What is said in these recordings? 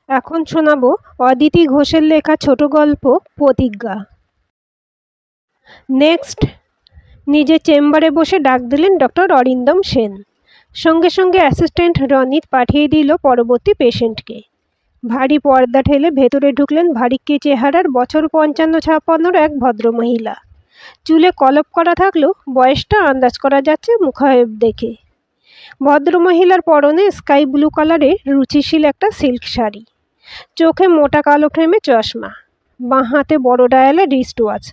এখন শোনাবো অদিতি ঘোষের লেখা ছোট গল্প প্রতিজ্ঞা। নেক্সট। নিজের চেম্বারে বসে ডাক দিলেন ডক্টর অরিন্দম সেন। সঙ্গে সঙ্গে অ্যাসিস্ট্যান্ট রনিত পাঠিয়ে দিল পরবর্তী পেশেন্টকে। ভারী পর্দা ঠেলে ভেতরে ঢুকলেন ভারিক্কি চেহারার বছর 55-56 এক ভদ্রমহিলা। চুলে কলপ করা থাকলেও বয়সটা আন্দাজ করা যাচ্ছে মুখায়ব দেখে। ভদ্রমহিলার পরনে স্কাই ব্লু কালারের রুচিশীল একটা সিল্ক শাড়ি, চোখে মোটা কালো ফ্রেমে চশমা, বাঁ হাতে বড় ডায়ালের রিস্ট ওয়াচ,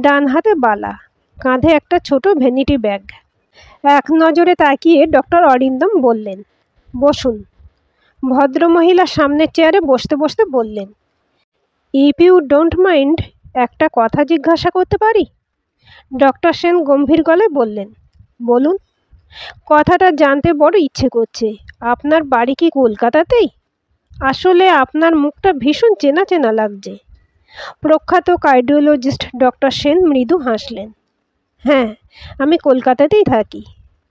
ডান হাতে বালা, কাঁধে একটা ছোট ভ্যানিটি ব্যাগ। এক নজরে তাকিয়ে ডক্টর অরিন্দম বললেন, বসুন। ভদ্রমহিলা সামনের চেয়ারে বসতে বসতে বললেন, ইফ ইউ ডোন্ট মাইন্ড, একটা কথা জিজ্ঞাসা করতে পারি? ডক্টর সেন গম্ভীর গলায় বললেন, বলুন। কথাটা জানতে বড় ইচ্ছে করছে। আপনার বাড়ি কি কলকাতাতেই? আসলে আপনার মুখটা ভীষণ চেনা চেনা লাগছে। প্রখ্যাত কার্ডিওলজিস্ট ডক্টর সেন মৃদু হাসলেন। হ্যাঁ, আমি কলকাতাতেই থাকি।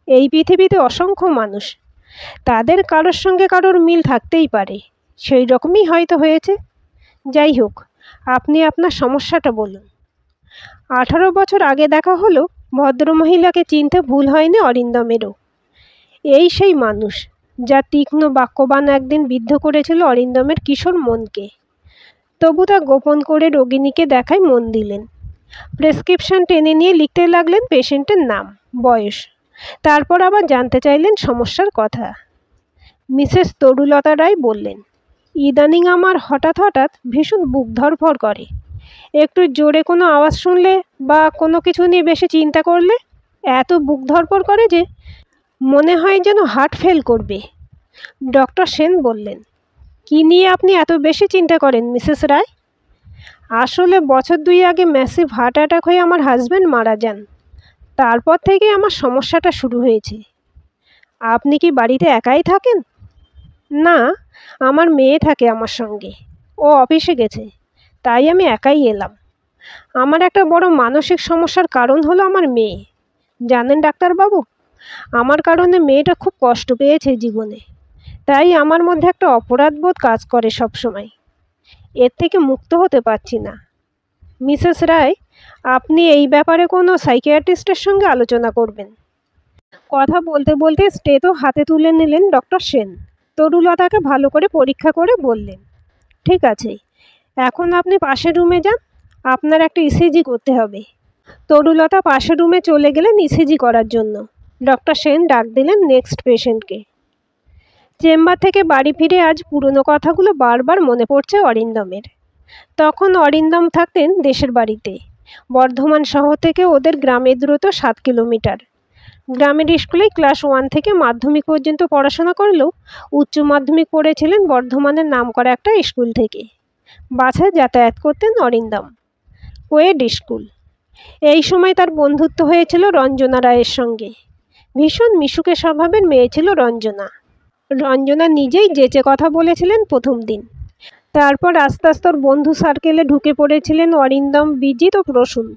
এই পৃথিবীতে অসংখ্য মানুষ, তাদের কারোর সঙ্গে কারোর মিল থাকতেই পারে, সেই রকমই হয়তো হয়েছে। যাই হোক, আপনি আপনার সমস্যাটা বলুন। 18 বছর আগে দেখা হলো। ভদ্রমহিলাকে চিনতে ভুল হয়নি অরিন্দমেরও। এই সেই মানুষ যা তীক্ষ্ণ বাক্যবান একদিন বিদ্ধ করেছিল অরিন্দমের কিশোর মনকে। তবু তা গোপন করে রোগিণীকে দেখায় মন দিলেন। প্রেসক্রিপশন টেনে নিয়ে লিখতে লাগলেন পেশেন্টের নাম, বয়স, তারপর আবার জানতে চাইলেন সমস্যার কথা। মিসেস তরুলতা রায় বললেন, ইদানিং আমার হঠাৎ হঠাৎ ভীষণ বুক ধড়ফড় করে। একটু জোরে কোনো আওয়াজ শুনলে বা কোনো কিছু নিয়ে বেশি চিন্তা করলে এত বুক ধড়ফড় করে যে মনে হয় যেন হার্ট ফেল করবে। ডক্টর সেন বললেন, কী নিয়ে আপনি এত বেশি চিন্তা করেন মিসেস রায়? আসলে বছর 2 আগে ম্যাসিভ হার্ট অ্যাটাক হয়ে আমার হাজব্যান্ড মারা যান। তারপর থেকেই আমার সমস্যাটা শুরু হয়েছে। আপনি কি বাড়িতে একাই থাকেন? না, আমার মেয়ে থাকে আমার সঙ্গে। ও অফিসে গেছে, তাই আমি একাই এলাম। আমার একটা বড় মানসিক সমস্যার কারণ হলো আমার মেয়ে। জানেন ডাক্তারবাবু, আমার কারণে মেয়েটা খুব কষ্ট পেয়েছে জীবনে। তাই আমার মধ্যে একটা অপরাধবোধ কাজ করে সব সময়। এর থেকে মুক্ত হতে পারছি না। মিসেস রায়, আপনি এই ব্যাপারে কোনো সাইকিয়াট্রিস্টের সঙ্গে আলোচনা করবেন। কথা বলতে বলতে স্টেথো হাতে তুলে নিলেন ডক্টর সেন। তরুলতাকে ভালো করে পরীক্ষা করে বললেন, ঠিক আছে, এখন আপনি পাশের রুমে যান, আপনার একটা ইসিজি করতে হবে। তরুলতা পাশের রুমে চলে গেলেন ইসিজি করার জন্য। ডক্টর সেন ডাক দিলেন নেক্সট পেশেন্টকে। চেম্বার থেকে বাড়ি ফিরে আজ পুরনো কথাগুলো বারবার মনে পড়ছে অরিন্দমের। তখন অরিন্দম থাকতেন দেশের বাড়িতে। বর্ধমান শহর থেকে ওদের গ্রামের দূরত্ব 7 কিলোমিটার। গ্রামের স্কুলে ক্লাস 1 থেকে মাধ্যমিক পর্যন্ত পড়াশোনা করলেও উচ্চ মাধ্যমিক পড়েছিলেন বর্ধমানের নামকরা একটা স্কুল থেকে। বাসে যাতায়াত করতেন অরিন্দম। Coed school. এই সময় তার বন্ধুত্ব হয়েছিল রঞ্জনা রায়ের সঙ্গে। ভীষণ মিশুকে স্বভাবের মেয়ে ছিল রঞ্জনা। রঞ্জনা নিজেই যেচে কথা বলেছিলেন প্রথম দিন। তারপর আস্তে আস্তে ওর বন্ধু সার্কেলে ঢুকে পড়েছিলেন অরিন্দম, বিজিত ও প্রসূন।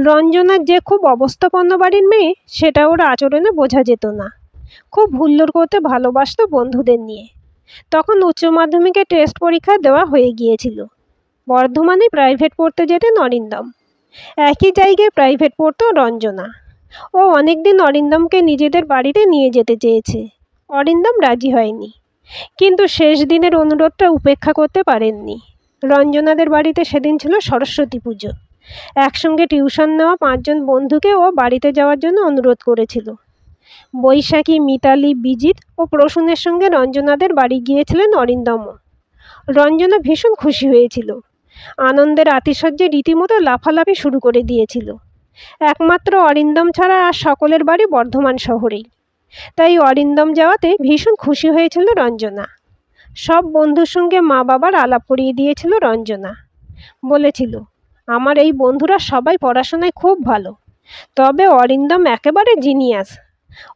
রঞ্জনার যে খুব অবস্থাপন্ন বাড়ির মেয়ে সেটা ওর আচরণে বোঝা যেত না। খুব হুল্লোড় করতে ভালোবাসত বন্ধুদের নিয়ে। তখন উচ্চ মাধ্যমিকে টেস্ট পরীক্ষা দেওয়া হয়ে গিয়েছিল। বর্ধমানে প্রাইভেট পড়তে যেতেন অরিন্দম। একই জায়গায় প্রাইভেট পড়তো রঞ্জনা। ও অনেকদিন অরিন্দমকে নিজেদের বাড়িতে নিয়ে যেতে চেয়েছে। অরিন্দম রাজি হয়নি, কিন্তু শেষ দিনের অনুরোধটা উপেক্ষা করতে পারেননি। রঞ্জনাদের বাড়িতে সেদিন ছিল সরস্বতী পুজো। একসঙ্গে টিউশন নেওয়া 5 জন বন্ধুকে ও বাড়িতে যাওয়ার জন্য অনুরোধ করেছিল। বৈশাখী, মিতালি, বিজিত ও প্রসূনের সঙ্গে রঞ্জনাদের বাড়ি গিয়েছিলেন অরিন্দমও। রঞ্জনা ভীষণ খুশি হয়েছিল। আনন্দের আতিশয্যে রীতিমতো লাফালাফি শুরু করে দিয়েছিল। একমাত্র অরিন্দম ছাড়া আর সকলের বাড়ি বর্ধমান শহরেই। তাই অরিন্দম যাওয়াতে ভীষণ খুশি হয়েছিল রঞ্জনা। সব বন্ধুর সঙ্গে মা বাবার আলাপ করিয়ে দিয়েছিল রঞ্জনা। বলেছিল, আমার এই বন্ধুরা সবাই পড়াশোনায় খুব ভালো, তবে অরিন্দম একেবারে জিনিয়াস।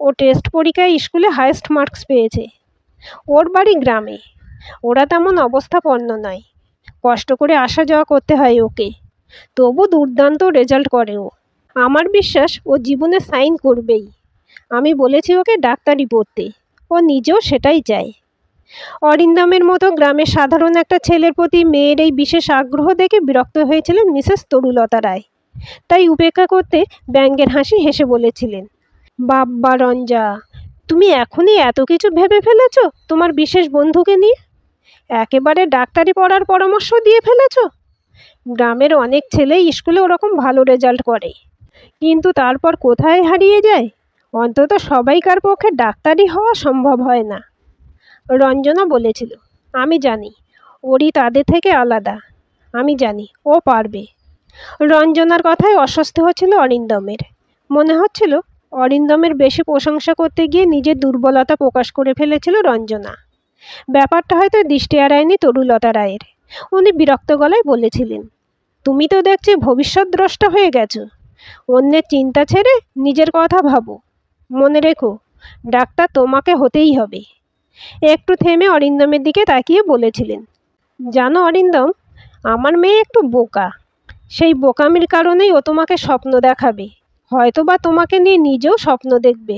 ও টেস্ট পরীক্ষায় স্কুলে হাইয়েস্ট মার্কস পেয়েছে। ওর বাড়ি গ্রামে। ওরা তেমন অবস্থাপন্ন নয়, কষ্ট করে আসা যাওয়া করতে হয় ওকে, তবু দুর্দান্ত রেজাল্ট করে ও। আমার বিশ্বাস ও জীবনে সাইন করবেই। আমি বলেছি ওকে ডাক্তারি পড়তে, ও নিজেও সেটাই চায়। অরিন্দমের মতো গ্রামের সাধারণ একটা ছেলের প্রতি মেয়ের এই বিশেষ আগ্রহ দেখে বিরক্ত হয়েছিলেন মিসেস তরুলতা রায়। তাই উপেক্ষা করতে ব্যঙ্গের হাসি হেসে বলেছিলেন, বাব্বা রঞ্জা, তুমি এখনই এত কিছু ভেবে ফেলেছ তোমার বিশেষ বন্ধুকে নিয়ে? একেবারে ডাক্তারি পড়ার পরামর্শ দিয়ে ফেলেছ। গ্রামের অনেক ছেলেই স্কুলে ওরকম ভালো রেজাল্ট করে, কিন্তু তারপর কোথায় হারিয়ে যায়। অন্তত সবাইকার পক্ষে ডাক্তারি হওয়া সম্ভব হয় না। রঞ্জনা বলেছিল, আমি জানি ওরই তাদের থেকে আলাদা, আমি জানি ও পারবে। রঞ্জনার কথায় অস্বস্তি হচ্ছিল অরিন্দমের। মনে হচ্ছিল অরিন্দমের বেশি প্রশংসা করতে গিয়ে নিজের দুর্বলতা প্রকাশ করে ফেলেছিল রঞ্জনা। ব্যাপারটা হয়তো দৃষ্টি এড়ায়নি তরুলতা রায়ের। উনি বিরক্ত গলায় বলেছিলেন, তুমি তো দেখছি ভবিষ্যৎদ্রষ্টা হয়ে গেছো। অন্যের চিন্তা ছেড়ে নিজের কথা ভাবো। মনে রেখো, ডাক্তার তোমাকে হতেই হবে। একটু থেমে অরিন্দমের দিকে তাকিয়ে বলেছিলেন, জানো অরিন্দম, আমার মেয়ে একটু বোকা। সেই বোকামির কারণেই ও তোমাকে স্বপ্ন দেখাবে, হয়তোবা তোমাকে নিয়ে নিজেও স্বপ্ন দেখবে।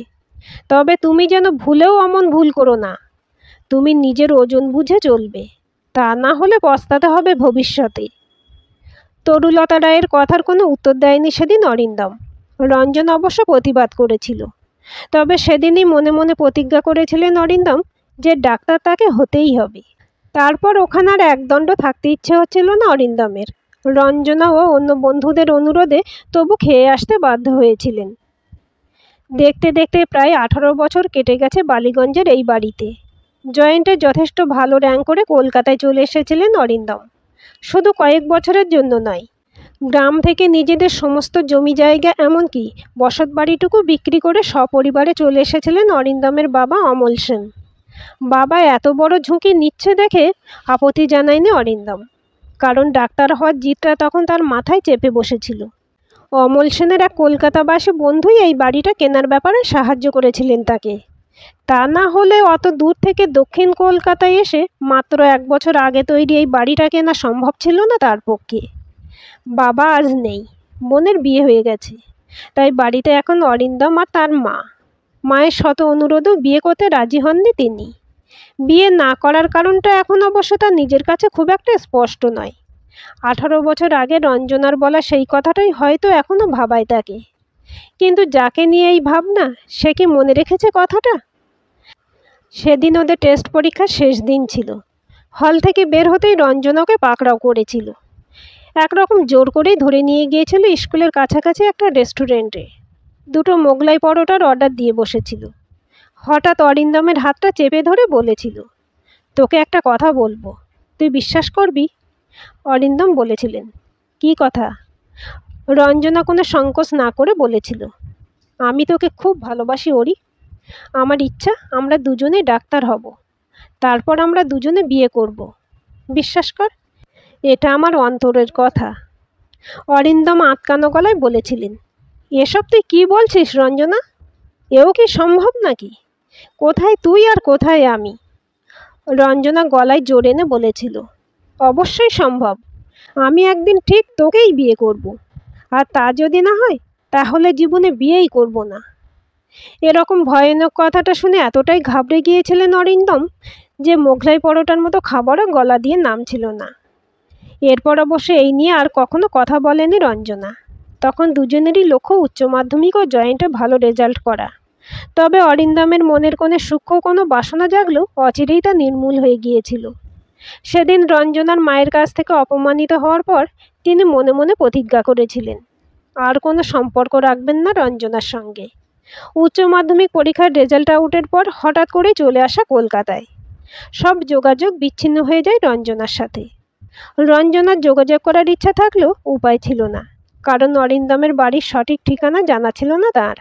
তবে তুমি যেন ভুলেও অমন ভুল করো না। তুমি নিজের ওজন বুঝে চলবে, তা না হলে পস্তাতে হবে ভবিষ্যতে। তরুলতা রায়ের কথার কোনো উত্তর দেয়নি সেদিন অরিন্দম। রঞ্জন অবশ্য প্রতিবাদ করেছিল, তবে সেদিনই মনে মনে প্রতিজ্ঞা করেছিলেন অরিন্দম যে ডাক্তার তাকে হতেই হবে। তারপর ওখানে আর একদণ্ড থাকতে ইচ্ছে হচ্ছিল না অরিন্দমের। রঞ্জনা ও অন্য বন্ধুদের অনুরোধে তবু খেয়ে আসতে বাধ্য হয়েছিলেন। দেখতে দেখতে প্রায় 18 বছর কেটে গেছে বালিগঞ্জের এই বাড়িতে। জয়েন্টে যথেষ্ট ভালো র্যাঙ্ক করে কলকাতায় চলে এসেছিলেন অরিন্দম। শুধু কয়েক বছরের জন্য নয়, গ্রাম থেকে নিজেদের সমস্ত জমি জায়গা এমনকি বসত বাড়িটুকু বিক্রি করে সপরিবারে চলে এসেছিলেন অরিন্দমের বাবা অমল সেন। বাবা এত বড় ঝুঁকি নিচ্ছে দেখে আপত্তি জানায়নি অরিন্দম, কারণ ডাক্তার হওয়ার জিদটা তখন তার মাথায় চেপে বসেছিল। অমল সেনের এক কলকাতাবাসী বন্ধুই এই বাড়িটা কেনার ব্যাপারে সাহায্য করেছিলেন তাকে। তা না হলে অত দূর থেকে দক্ষিণ কলকাতায় এসে মাত্র 1 বছর আগে তৈরি এই বাড়িটা কেনা সম্ভব ছিল না তার পক্ষে। বাবা আজ নেই, বোনের বিয়ে হয়ে গেছে, তাই বাড়িতে এখন অরিন্দম আর তার মা। মায়ের শত অনুরোধেও বিয়ে করতে রাজি হননি তিনি। বিয়ে না করার কারণটা এখন অবশ্য তার নিজের কাছে খুব একটা স্পষ্ট নয়। 18 বছর আগে রঞ্জনার বলা সেই কথাটাই হয়তো এখনও ভাবায় তাকে। কিন্তু যাকে নিয়ে এই ভাবনা, সে কি মনে রেখেছে কথাটা? সেদিন ওদের টেস্ট পরীক্ষার শেষ দিন ছিল। হল থেকে বের হতেই রঞ্জনাকে পাকড়াও করেছিল। একরকম জোর করেই ধরে নিয়ে গিয়েছিল স্কুলের কাছাকাছি একটা রেস্টুরেন্টে। 2টো মোগলাই পরোটার অর্ডার দিয়ে বসেছিল। হঠাৎ অরিন্দমের হাতটা চেপে ধরে বলেছিল, তোকে একটা কথা বলবো, তুই বিশ্বাস করবি? অরিন্দম বলেছিলেন, কি কথা? রঞ্জনা কোনো সংকোচ না করে বলেছিল, আমি তোকে খুব ভালোবাসি ওরি। আমার ইচ্ছা আমরা দুজনেই ডাক্তার হব, তারপর আমরা দুজনে বিয়ে করব। বিশ্বাস কর, এটা আমার অন্তরের কথা। অরিন্দম আটকানো গলায় বলেছিলেন, এসব তুই কী বলছিস রঞ্জনা? এও কি সম্ভব নাকি? কোথায় তুই আর কোথায় আমি? রঞ্জনা গলায় জোর এনে বলেছিল, অবশ্যই সম্ভব। আমি একদিন ঠিক তোকেই বিয়ে করব, আর তা যদি না হয় তাহলে জীবনে বিয়েই করব না। এরকম ভয়ানক কথাটা শুনে এতটাই ঘাবড়ে গিয়েছিলেন অরিন্দম যে মোগলাই পরোটার মতো খাবারও গলা দিয়ে নামছিল না। এরপর অবশ্য এই নিয়ে আর কখনো কথা বলেনি রঞ্জনা। তখন দুজনেরই লক্ষ্য উচ্চ মাধ্যমিক ও জয়েন্টে ভালো রেজাল্ট করা। তবে অরিন্দমের মনের কোণে সূক্ষ্ম কোনো বাসনা জাগলেও অচিরেই তা নির্মূল হয়ে গিয়েছিল। সেদিন রঞ্জনার মায়ের কাছ থেকে অপমানিত হওয়ার পর তিনি মনে মনে প্রতিজ্ঞা করেছিলেন, আর কোনো সম্পর্ক রাখবেন না রঞ্জনার সঙ্গে। উচ্চ মাধ্যমিক পরীক্ষার রেজাল্ট আউটের পর হঠাৎ করে চলে আসা কলকাতায়। সব যোগাযোগ বিচ্ছিন্ন হয়ে যায় রঞ্জনার সাথে। রঞ্জনার যোগাযোগ করার ইচ্ছা থাকলেও উপায় ছিল না, কারণ অরিন্দমের বাড়ির সঠিক ঠিকানা জানা ছিল না তার।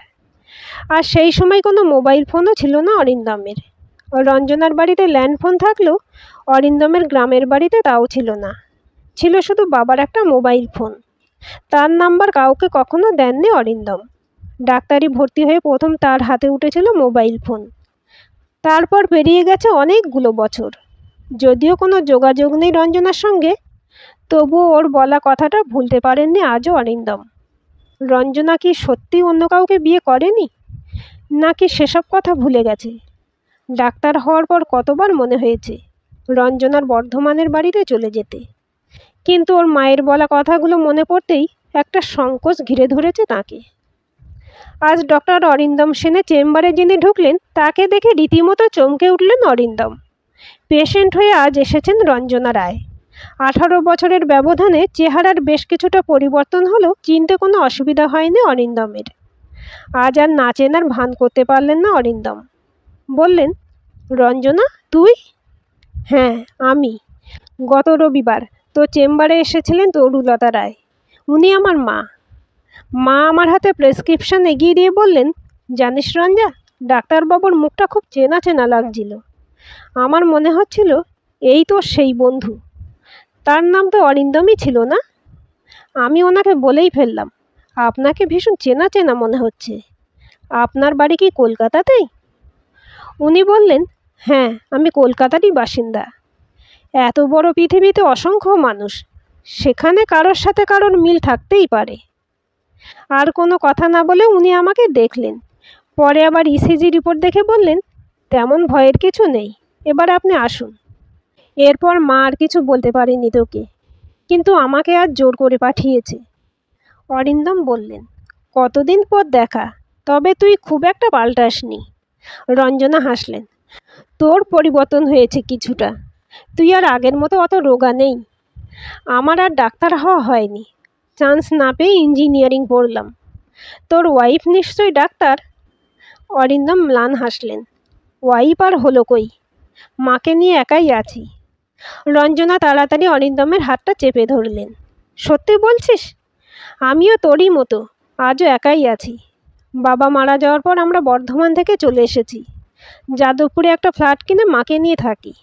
আর সেই সময় কোনো মোবাইল ফোনও ছিল না অরিন্দমের। রঞ্জনার বাড়িতে ল্যান্ডফোন থাকলেও অরিন্দমের গ্রামের বাড়িতে তাও ছিল না। ছিল শুধু বাবার একটা মোবাইল ফোন। তার নাম্বার কাউকে কখনো দেননি অরিন্দম। ডাক্তারি ভর্তি হয়ে প্রথম তার হাতে উঠেছিল মোবাইল ফোন। তারপর পেরিয়ে গেছে অনেকগুলো বছর। যদিও কোনো যোগাযোগ নেই রঞ্জনার সঙ্গে, তবুও ওর বলা কথাটা ভুলতে পারেননি আজও অরিন্দম। রঞ্জনা কি সত্যি অন্য কাউকে বিয়ে করেনি, নাকি সেসব কথা ভুলে গেছে? ডাক্তার হওয়ার পর কতবার মনে হয়েছে রঞ্জনার বর্ধমানের বাড়িতে চলে যেতে, কিন্তু ওর মায়ের বলা কথাগুলো মনে পড়তেই একটা সংকোচ ঘিরে ধরেছে তাকে। আজ ডক্টর অরিন্দম সেনের চেম্বারে যিনি ঢুকলেন তাকে দেখে রীতিমতো চমকে উঠলেন অরিন্দম। পেশেন্ট হয়ে আজ এসেছেন রঞ্জনা রায়। 18 বছরের ব্যবধানে চেহারার বেশ কিছুটা পরিবর্তন হলেও চিনতে কোনো অসুবিধা হয়নি অরিন্দমের। আজ আর না চেনার ভান করতে পারলেন না অরিন্দম। বললেন, রঞ্জনা তুই? হ্যাঁ আমি। গত রবিবার তো চেম্বারে এসেছিলেন তরুলতা রায়, উনি আমার মা। আমার হাতে প্রেসক্রিপশন এগিয়ে দিয়ে বললেন, জানিস রঞ্জা, ডাক্তারবাবুর মুখটা খুব চেনা চেনা লাগছিল। আমার মনে হচ্ছিল এই তো সেই বন্ধু। তার নাম তো অরিন্দমই ছিল না? আমি ওনাকে বলেই ফেললাম, আপনাকে ভীষণ চেনা চেনা মনে হচ্ছে। আপনার বাড়ি কি কলকাতাতেই? উনি বললেন, হ্যাঁ আমি কলকাতারই বাসিন্দা। এত বড় পৃথিবীতে অসংখ্য মানুষ, সেখানে কারোর সাথে কারোর মিল থাকতেই পারে। আর কোনো কথা না বলে উনি আমাকে দেখলেন, পরে আবার ইসিজি রিপোর্ট দেখে বললেন, তেমন ভয়ের কিছু নেই, এবার আপনি আসুন। এরপর মা আর কিছু বলতে পারেনি তোকে, কিন্তু আমাকে আজ জোর করে পাঠিয়েছে। অরিন্দম বললেন, কতদিন পর দেখা, তবে তুই খুব একটা পাল্টাসনি। রঞ্জনা হাসলেন, তোর পরিবর্তন হয়েছে কিছুটা, তুই আর আগের মতো অত রোগা নেই। আমার আর ডাক্তার হওয়া হয়নি, চান্স না পেয়ে ইঞ্জিনিয়ারিং পড়লাম। তোর ওয়াইফ নিশ্চয়ই ডাক্তার? অরিন্দম ম্লান হাসলেন, ওয়াইফ আর হলো কই, মাকে নিয়ে একাই আছি। রঞ্জনা তাড়াতাড়ি অরিন্দমের হাতটা চেপে ধরলেন, সত্যি বলছিস? আমিও তোরই মতো আজও একাই আছি। বাবা মারা যাওয়ার পর আমরা বর্ধমান থেকে চলে এসেছি। যাদবপুরে একটা ফ্ল্যাট কিনে মাকে নিয়ে থাকি।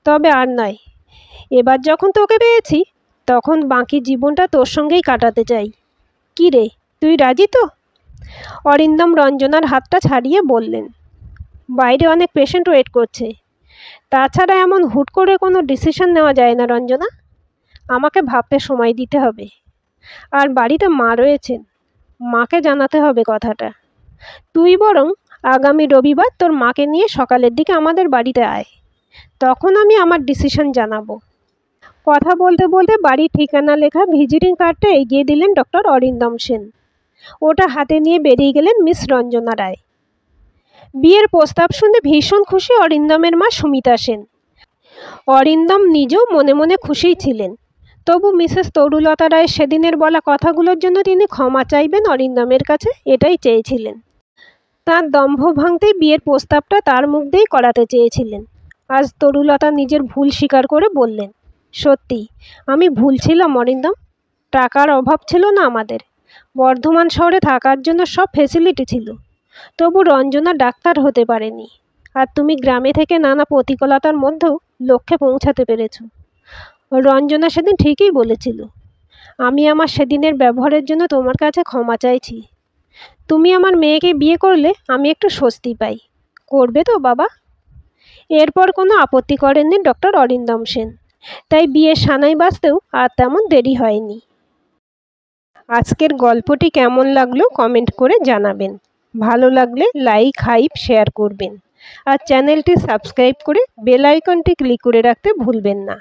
তবে আর নয়, এবার যখন তোকে পেয়েছি তখন বাকি জীবনটা তোর সঙ্গেই কাটাতে চাই। কি রে, তুই রাজি তো? অরিন্দম রঞ্জনার হাতটা ছাড়িয়ে বললেন, বাইরে অনেক পেশেন্ট ওয়েট করছে। তাছাড়া এমন হুট করে কোনো ডিসিশন নেওয়া যায় না রঞ্জনা, আমাকে ভাবতে সময় দিতে হবে। আর বাড়িতে মা রয়েছেন, মাকে জানাতে হবে কথাটা। তুই বরং আগামী রবিবার তোর মাকে নিয়ে সকালের দিকে আমাদের বাড়িতে আয়, তখন আমি আমার ডিসিশন জানাবো। কথা বলতে বলতে বাড়ির ঠিকানা লেখা ভিজিটিং কার্ডটা এগিয়ে দিলেন ডক্টর অরিন্দম সেন। ওটা হাতে নিয়ে বেরিয়ে গেলেন মিস রঞ্জনা রায়। বিয়ের প্রস্তাব শুনে ভীষণ খুশি অরিন্দমের মা সুমিতা সেন। অরিন্দম নিজেও মনে মনে খুশিই ছিলেন, তবু মিসেস তরুলতা রায় সেদিনের বলা কথাগুলোর জন্য তিনি ক্ষমা চাইবেন অরিন্দমের কাছে, এটাই চেয়েছিলেন। তার দম্ভ ভাঙতেই বিয়ের প্রস্তাবটা তার মুখ দিয়েই করাতে চেয়েছিলেন। আজ তরুলতা নিজের ভুল স্বীকার করে বললেন, সত্যি আমি ভুল ছিলাম অরিন্দম, টাকার অভাব ছিল না আমাদের। বর্ধমান শহরে থাকার জন্য সব ফেসিলিটি ছিল, তবু রঞ্জনা ডাক্তার হতে পারেনি। আর তুমি গ্রামে থেকে নানা প্রতিকূলতার মধ্যেও লক্ষ্যে পৌঁছাতে পেরেছ। রঞ্জনা সেদিন ঠিকই বলেছিল, আমি আমার সেদিনের ব্যবহারের জন্য তোমার কাছে ক্ষমা চাইছি। তুমি আমার মেয়েকে বিয়ে করলে আমি একটু স্বস্তি পাই। করবে তো বাবা? এরপর কোনো আপত্তি করেননি ডক্টর অরিন্দম সেন, তাই বিয়ের সানাই বাজতেও আর তেমন দেরি হয়নি। আজকের গল্পটি কেমন লাগলো কমেন্ট করে জানাবেন। ভালো লাগলে লাইক, হাইপ, শেয়ার করবেন। আর চ্যানেলটি সাবস্ক্রাইব করে বেল আইকনটি ক্লিক করে রাখতে ভুলবেন না।